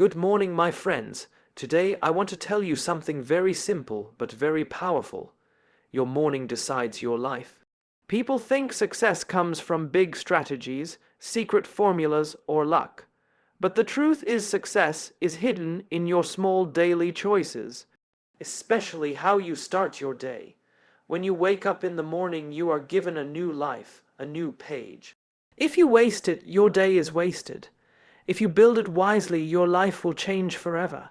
Good morning, my friends. Today I want to tell you something very simple but very powerful. Your morning decides your life. People think success comes from big strategies, secret formulas, or luck. But the truth is success is hidden in your small daily choices, especially how you start your day. When you wake up in the morning, you are given a new life, a new page. If you waste it, your day is wasted. If you build it wisely, your life will change forever.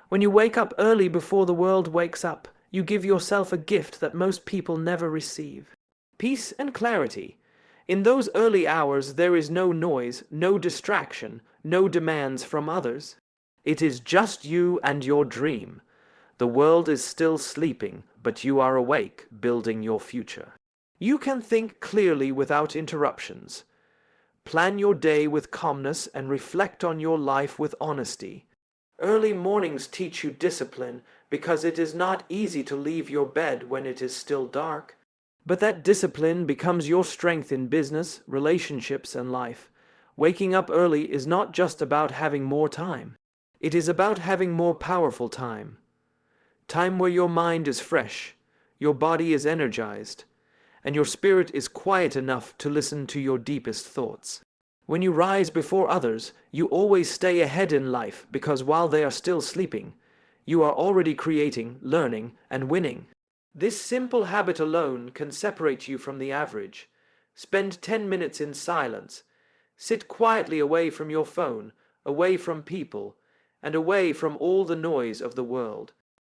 When you wake up early before the world wakes up, you give yourself a gift that most people never receive. Peace and clarity. In those early hours, there is no noise, no distraction, no demands from others. It is just you and your dream. The world is still sleeping, but you are awake, building your future. You can think clearly without interruptions. Plan your day with calmness and reflect on your life with honesty. Early mornings teach you discipline because it is not easy to leave your bed when it is still dark. But that discipline becomes your strength in business, relationships, and life. Waking up early is not just about having more time. It is about having more powerful time. Time where your mind is fresh, your body is energized, and your spirit is quiet enough to listen to your deepest thoughts. When you rise before others, you always stay ahead in life because while they are still sleeping, you are already creating, learning, and winning. This simple habit alone can separate you from the average. Spend 10 minutes in silence. Sit quietly away from your phone, away from people, and away from all the noise of the world.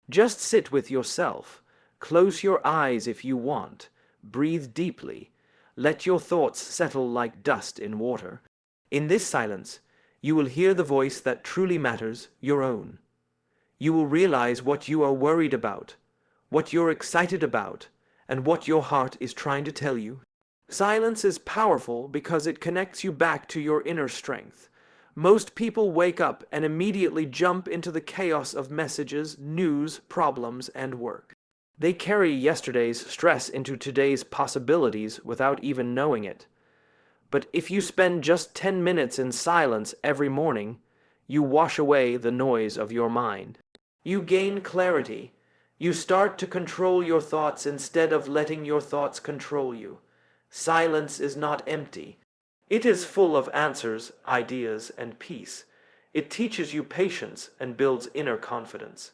Just sit with yourself. Close your eyes if you want. Breathe deeply. Let your thoughts settle like dust in water. In this silence, you will hear the voice that truly matters, your own. You will realize what you are worried about, what you're excited about, and what your heart is trying to tell you. Silence is powerful because it connects you back to your inner strength. Most people wake up and immediately jump into the chaos of messages, news, problems, and work. They carry yesterday's stress into today's possibilities without even knowing it. But if you spend just 10 minutes in silence every morning, you wash away the noise of your mind. You gain clarity. You start to control your thoughts instead of letting your thoughts control you. Silence is not empty. It is full of answers, ideas, and peace. It teaches you patience and builds inner confidence.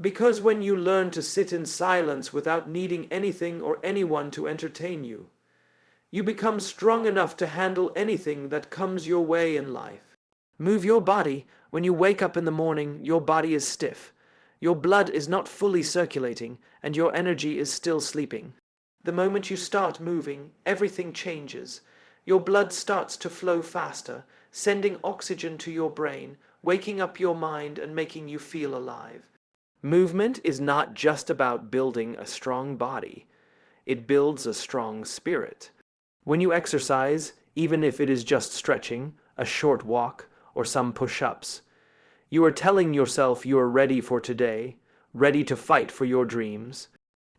Because when you learn to sit in silence without needing anything or anyone to entertain you, you become strong enough to handle anything that comes your way in life. Move your body. When you wake up in the morning, your body is stiff. Your blood is not fully circulating, and your energy is still sleeping. The moment you start moving, everything changes. Your blood starts to flow faster, sending oxygen to your brain, waking up your mind and making you feel alive. Movement is not just about building a strong body. It builds a strong spirit. When you exercise, even if it is just stretching, a short walk, or some push-ups, you are telling yourself you are ready for today, ready to fight for your dreams.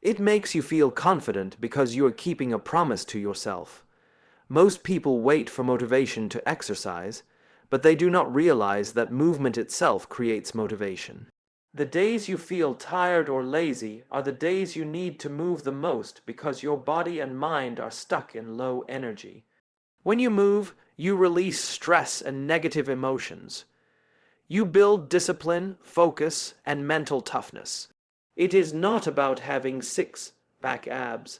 It makes you feel confident because you are keeping a promise to yourself. Most people wait for motivation to exercise, but they do not realize that movement itself creates motivation. The days you feel tired or lazy are the days you need to move the most because your body and mind are stuck in low energy. When you move, you release stress and negative emotions. You build discipline, focus, and mental toughness. It is not about having six-pack abs.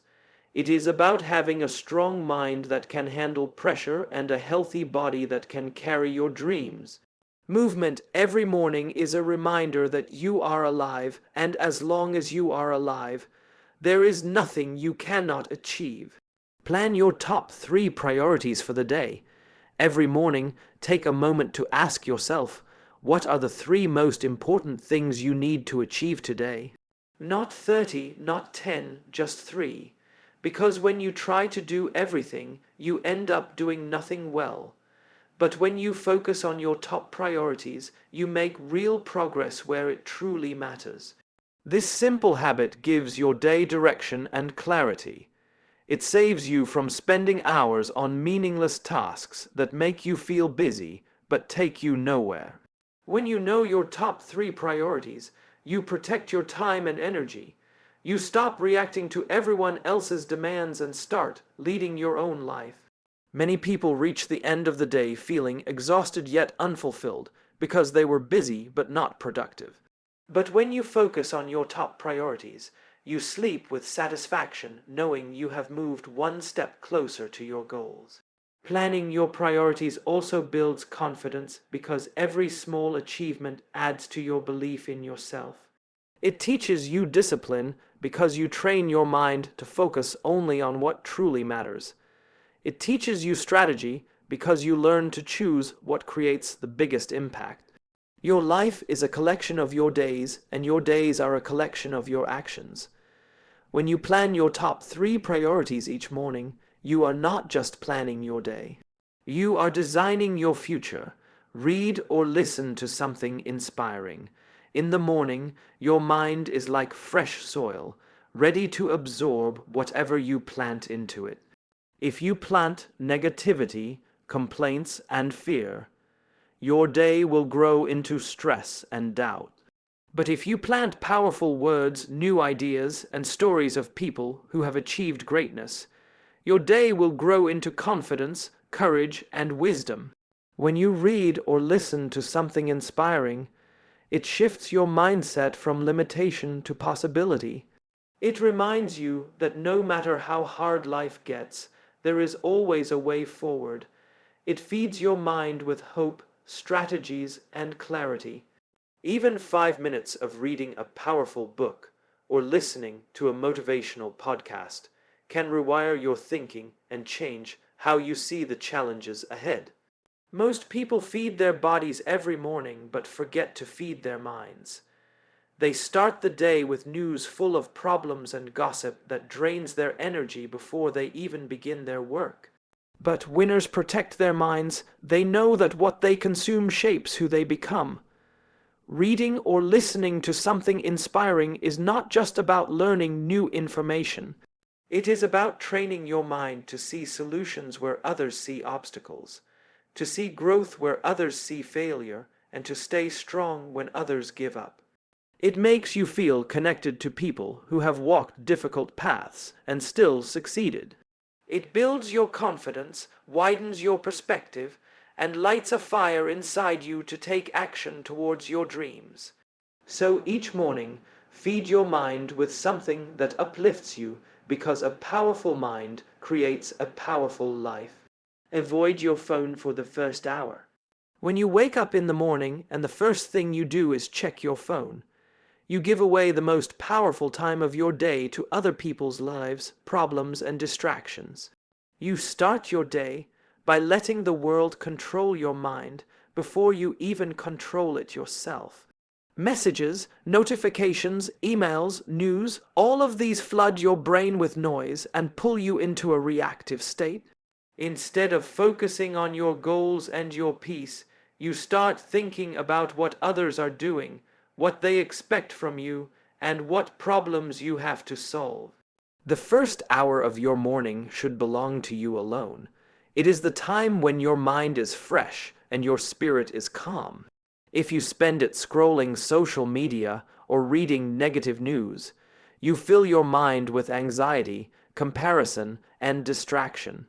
It is about having a strong mind that can handle pressure and a healthy body that can carry your dreams. Movement every morning is a reminder that you are alive, and as long as you are alive, there is nothing you cannot achieve. Plan your top 3 priorities for the day. Every morning, take a moment to ask yourself, what are the 3 most important things you need to achieve today? Not 30, not 10, just 3. Because when you try to do everything, you end up doing nothing well. But when you focus on your top priorities, you make real progress where it truly matters. This simple habit gives your day direction and clarity. It saves you from spending hours on meaningless tasks that make you feel busy but take you nowhere. When you know your top three priorities, you protect your time and energy. You stop reacting to everyone else's demands and start leading your own life. Many people reach the end of the day feeling exhausted yet unfulfilled because they were busy but not productive. But when you focus on your top priorities, you sleep with satisfaction knowing you have moved one step closer to your goals. Planning your priorities also builds confidence because every small achievement adds to your belief in yourself. It teaches you discipline because you train your mind to focus only on what truly matters. It teaches you strategy because you learn to choose what creates the biggest impact. Your life is a collection of your days, and your days are a collection of your actions. When you plan your top three priorities each morning, you are not just planning your day. You are designing your future. Read or listen to something inspiring. In the morning, your mind is like fresh soil, ready to absorb whatever you plant into it. If you plant negativity, complaints, and fear, your day will grow into stress and doubt. But if you plant powerful words, new ideas, and stories of people who have achieved greatness, your day will grow into confidence, courage, and wisdom. When you read or listen to something inspiring, it shifts your mindset from limitation to possibility. It reminds you that no matter how hard life gets, there is always a way forward. It feeds your mind with hope, strategies, and clarity. Even 5 minutes of reading a powerful book or listening to a motivational podcast can rewire your thinking and change how you see the challenges ahead. Most people feed their bodies every morning but forget to feed their minds. They start the day with news full of problems and gossip that drains their energy before they even begin their work. But winners protect their minds. They know that what they consume shapes who they become. Reading or listening to something inspiring is not just about learning new information. It is about training your mind to see solutions where others see obstacles, to see growth where others see failure, and to stay strong when others give up. It makes you feel connected to people who have walked difficult paths and still succeeded. It builds your confidence, widens your perspective, and lights a fire inside you to take action towards your dreams. So each morning, feed your mind with something that uplifts you because a powerful mind creates a powerful life. Avoid your phone for the first hour. When you wake up in the morning and the first thing you do is check your phone, you give away the most powerful time of your day to other people's lives, problems, and distractions. You start your day by letting the world control your mind before you even control it yourself. Messages, notifications, emails, news, all of these flood your brain with noise and pull you into a reactive state. Instead of focusing on your goals and your peace, you start thinking about what others are doing, what they expect from you, and what problems you have to solve. The first hour of your morning should belong to you alone. It is the time when your mind is fresh and your spirit is calm. If you spend it scrolling social media or reading negative news, you fill your mind with anxiety, comparison, and distraction.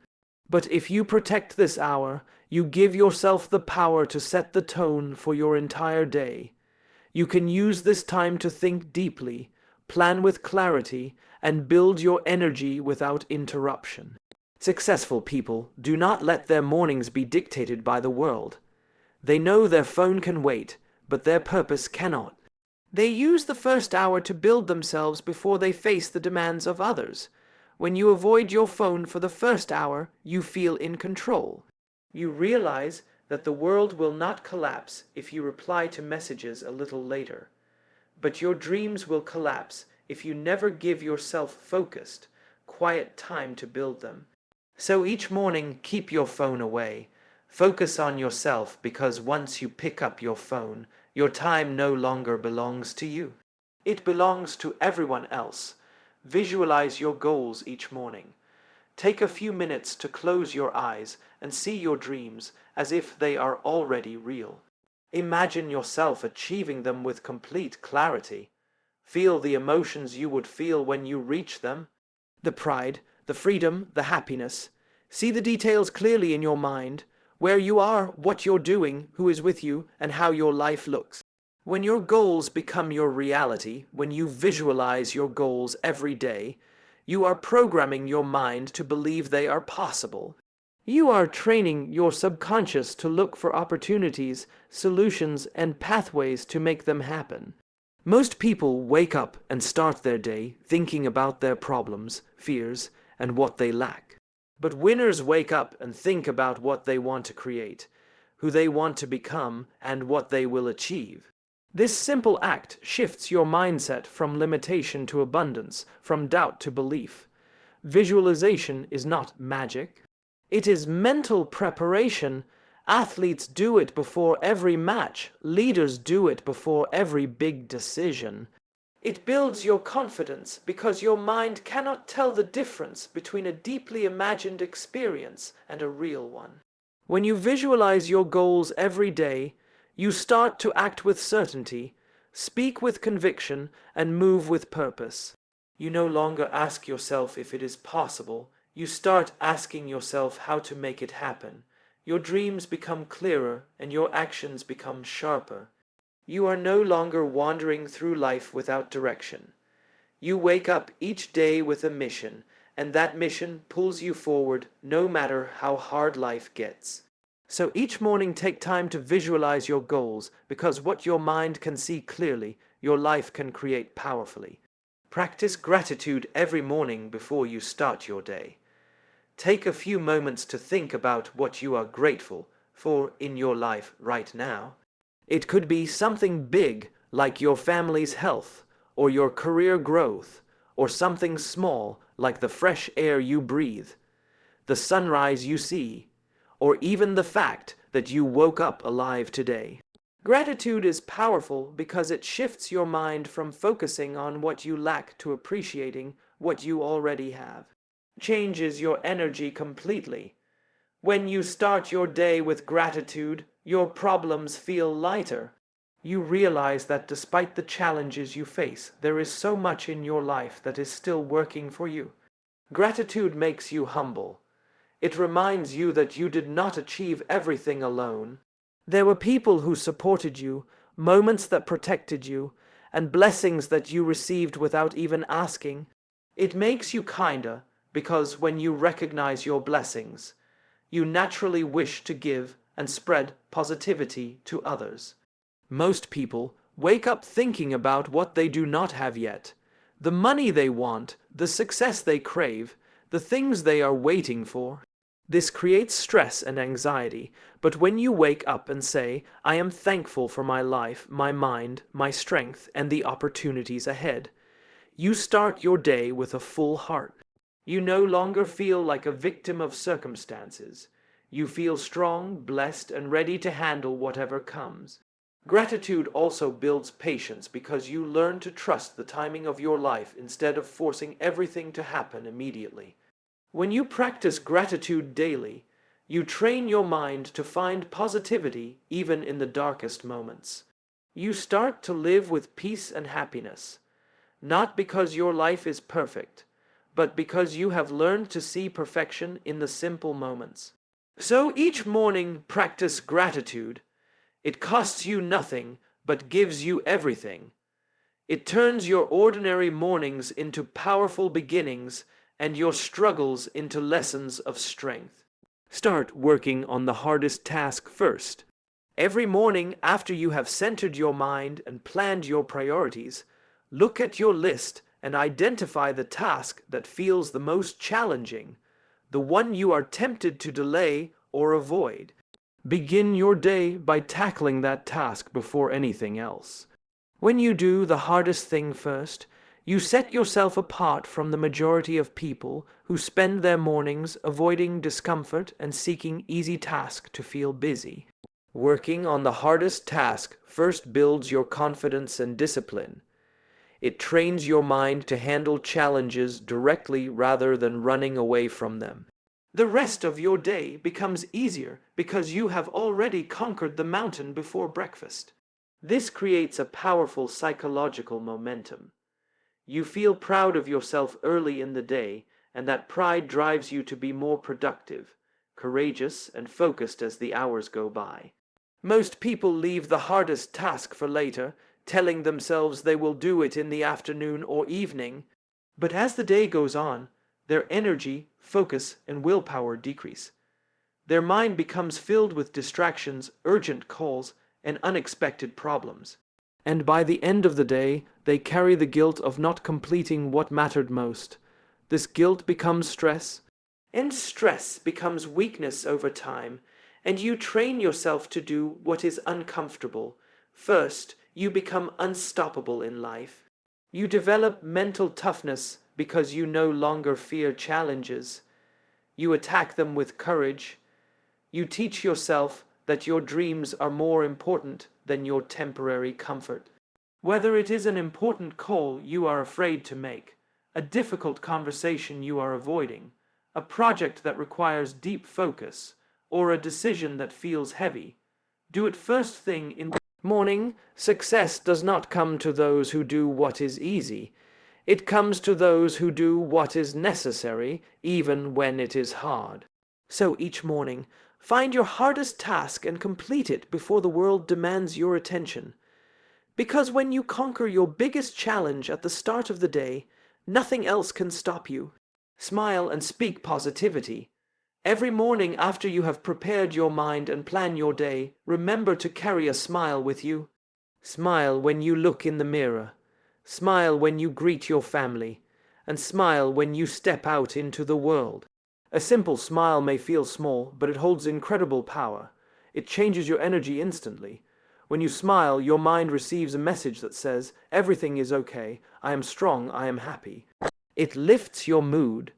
But if you protect this hour, you give yourself the power to set the tone for your entire day. You can use this time to think deeply, plan with clarity, and build your energy without interruption. Successful people do not let their mornings be dictated by the world. They know their phone can wait, but their purpose cannot. They use the first hour to build themselves before they face the demands of others. When you avoid your phone for the first hour, you feel in control. You realize that the world will not collapse if you reply to messages a little later. But your dreams will collapse if you never give yourself focused, quiet time to build them. So each morning, keep your phone away. Focus on yourself, because once you pick up your phone, your time no longer belongs to you. It belongs to everyone else. Visualize your goals each morning. Take a few minutes to close your eyes and see your dreams as if they are already real. Imagine yourself achieving them with complete clarity. Feel the emotions you would feel when you reach them. The pride, the freedom, the happiness. See the details clearly in your mind, where you are, what you're doing, who is with you, and how your life looks. When your goals become your reality, when you visualize your goals every day, you are programming your mind to believe they are possible. You are training your subconscious to look for opportunities, solutions, and pathways to make them happen. Most people wake up and start their day thinking about their problems, fears, and what they lack. But winners wake up and think about what they want to create, who they want to become, and what they will achieve. This simple act shifts your mindset from limitation to abundance, from doubt to belief. Visualization is not magic. It is mental preparation. Athletes do it before every match. Leaders do it before every big decision. It builds your confidence because your mind cannot tell the difference between a deeply imagined experience and a real one. When you visualize your goals every day, you start to act with certainty, speak with conviction, and move with purpose. You no longer ask yourself if it is possible. You start asking yourself how to make it happen. Your dreams become clearer and your actions become sharper. You are no longer wandering through life without direction. You wake up each day with a mission, and that mission pulls you forward no matter how hard life gets. So each morning take time to visualize your goals, because what your mind can see clearly, your life can create powerfully. Practice gratitude every morning before you start your day. Take a few moments to think about what you are grateful for in your life right now. It could be something big, like your family's health, or your career growth, or something small, like the fresh air you breathe, the sunrise you see, or even the fact that you woke up alive today. Gratitude is powerful because it shifts your mind from focusing on what you lack to appreciating what you already have. Changes your energy completely. When you start your day with gratitude, your problems feel lighter. You realize that despite the challenges you face, there is so much in your life that is still working for you. Gratitude makes you humble. It reminds you that you did not achieve everything alone. There were people who supported you, moments that protected you, and blessings that you received without even asking. It makes you kinder, because when you recognize your blessings, you naturally wish to give and spread positivity to others. Most people wake up thinking about what they do not have yet, the money they want, the success they crave, the things they are waiting for. This creates stress and anxiety, but when you wake up and say, "I am thankful for my life, my mind, my strength, and the opportunities ahead," you start your day with a full heart. You no longer feel like a victim of circumstances. You feel strong, blessed, and ready to handle whatever comes. Gratitude also builds patience because you learn to trust the timing of your life instead of forcing everything to happen immediately. When you practice gratitude daily, you train your mind to find positivity even in the darkest moments. You start to live with peace and happiness, not because your life is perfect, but because you have learned to see perfection in the simple moments. So each morning practice gratitude. It costs you nothing, but gives you everything. It turns your ordinary mornings into powerful beginnings and your struggles into lessons of strength. Start working on the hardest task first. Every morning after you have centered your mind and planned your priorities, look at your list and identify the task that feels the most challenging, the one you are tempted to delay or avoid. Begin your day by tackling that task before anything else. When you do the hardest thing first, you set yourself apart from the majority of people who spend their mornings avoiding discomfort and seeking easy tasks to feel busy. Working on the hardest task first builds your confidence and discipline. It trains your mind to handle challenges directly rather than running away from them. The rest of your day becomes easier because you have already conquered the mountain before breakfast. This creates a powerful psychological momentum. You feel proud of yourself early in the day, and that pride drives you to be more productive, courageous, and focused as the hours go by. Most people leave the hardest task for later, telling themselves they will do it in the afternoon or evening. But as the day goes on, their energy, focus, and willpower decrease. Their mind becomes filled with distractions, urgent calls, and unexpected problems. And by the end of the day, they carry the guilt of not completing what mattered most. This guilt becomes stress, and stress becomes weakness over time, and you train yourself to do what is uncomfortable. First, you become unstoppable in life. You develop mental toughness because you no longer fear challenges. You attack them with courage. You teach yourself that your dreams are more important than your temporary comfort. Whether it is an important call you are afraid to make, a difficult conversation you are avoiding, a project that requires deep focus, or a decision that feels heavy, do it first thing in the morning. Success does not come to those who do what is easy. It comes to those who do what is necessary, even when it is hard. So each morning, find your hardest task and complete it before the world demands your attention. Because when you conquer your biggest challenge at the start of the day, nothing else can stop you. Smile and speak positivity. Every morning after you have prepared your mind and plan your day, remember to carry a smile with you. Smile when you look in the mirror. Smile when you greet your family. And smile when you step out into the world. A simple smile may feel small, but it holds incredible power. It changes your energy instantly. When you smile, your mind receives a message that says, everything is okay, I am strong, I am happy. It lifts your mood,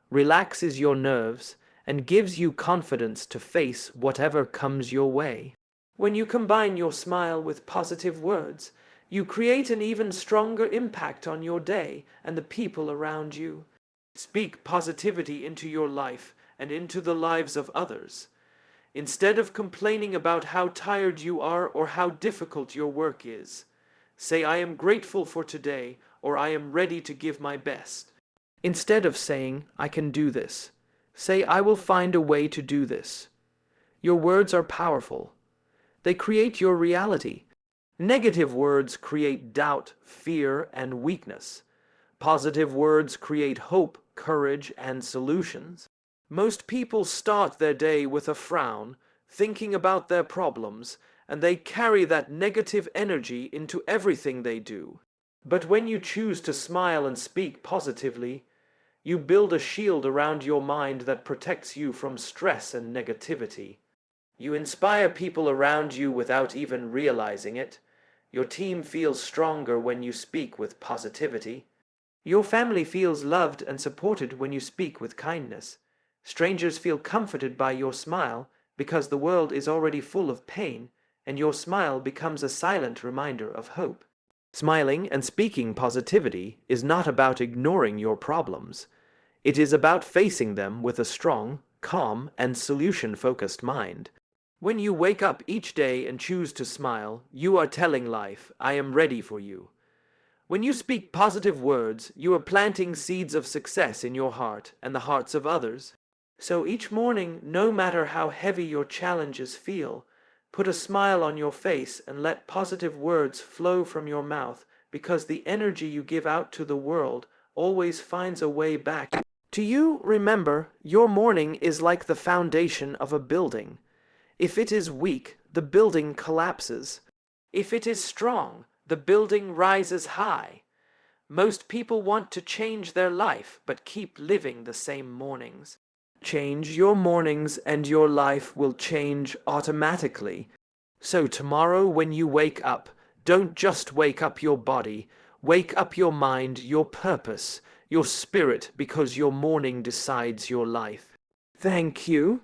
relaxes your nerves, and gives you confidence to face whatever comes your way. When you combine your smile with positive words, you create an even stronger impact on your day and the people around you. Speak positivity into your life and into the lives of others. Instead of complaining about how tired you are or how difficult your work is, say, I am grateful for today, or I am ready to give my best. Instead of saying, I can do this, say, I will find a way to do this. Your words are powerful. They create your reality. Negative words create doubt, fear, and weakness. Positive words create hope, courage, and solutions. Most people start their day with a frown, thinking about their problems, and they carry that negative energy into everything they do. But when you choose to smile and speak positively, you build a shield around your mind that protects you from stress and negativity. You inspire people around you without even realizing it. Your team feels stronger when you speak with positivity. Your family feels loved and supported when you speak with kindness. Strangers feel comforted by your smile because the world is already full of pain, and your smile becomes a silent reminder of hope. Smiling and speaking positivity is not about ignoring your problems. It is about facing them with a strong, calm, and solution-focused mind. When you wake up each day and choose to smile, you are telling life, I am ready for you. When you speak positive words, you are planting seeds of success in your heart and the hearts of others. So each morning, no matter how heavy your challenges feel, put a smile on your face and let positive words flow from your mouth, because the energy you give out to the world always finds a way back to you. Remember, your morning is like the foundation of a building. If it is weak, the building collapses. If it is strong, the building rises high. Most people want to change their life, but keep living the same mornings. Change your mornings and your life will change automatically. So tomorrow when you wake up, don't just wake up your body, wake up your mind, your purpose, your spirit, because your morning decides your life. Thank you.